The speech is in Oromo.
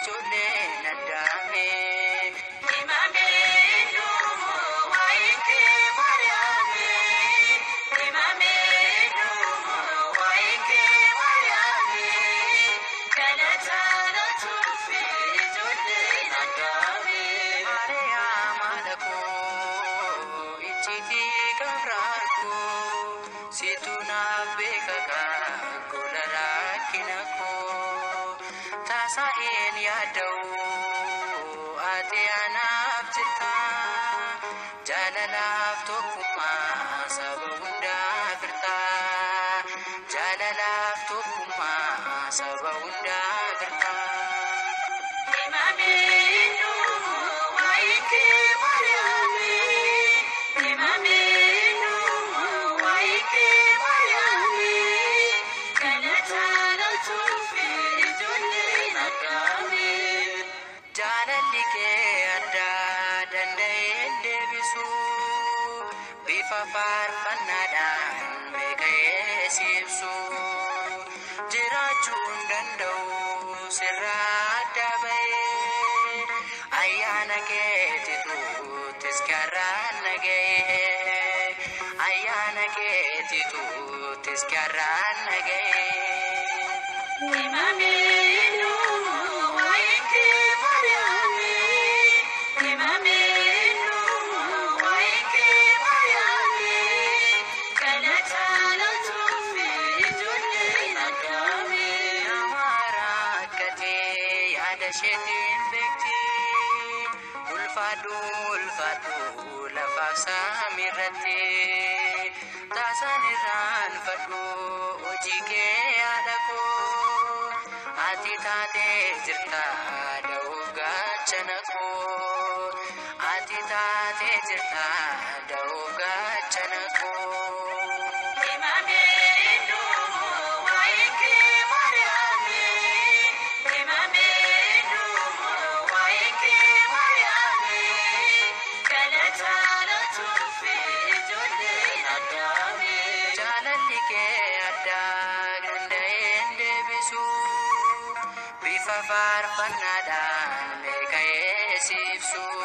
ijoollee naddaame. Himamee dhumuu wayen kee mariyami. Himamee dhumuu wayen kee mariyami. Galataa latuufi ijoollee naddaame. Mariyama dhaqoo icciitii gabraarkoo situ naaf beekaka gola rakkina koo taasa'een yaada'u ati anaaf jirta jaalalaaf tokkummaa saba hundaa firta jaalalaaf tokkummaa saba hundaa firta. Himamee dhumuu wayen kee mariyami. Himamee dhumuu wayen kee mariyami. Galataa latuufi ijoollee naddaame. Jaalalli kee addaa danda'een deebisuu bifa faarfannaadhaan beekee siibsuu jiraachuun danda'u sirraa adda ba'ee ayyaana keetituuttis garaan naga'ee ayyaana keetituuttis garaan naga'ee. Himamee dhumuu wayen kee mariyami. Himamee dhumuu wayen kee mariyami. Galataa latuufi ijoollee naddaame. Nama rakkatee yaada isheetiin beekti ulfaadhu lafaaf samiirratti taasaan irraanfadhu hojii kee yaada koo ati taatee jirta da'uuf gaachana koo ati taatee jirta da'uuf gaachana koo. Himamee dhumuu wayen kee mariyami. Himamee dhumuu wayen kee mariyami. Galataa latuufi ijoollee naddaame. Jaalalli kee addaa danda'een deebisuu bifa faarfannaadhaan beekee siibsuu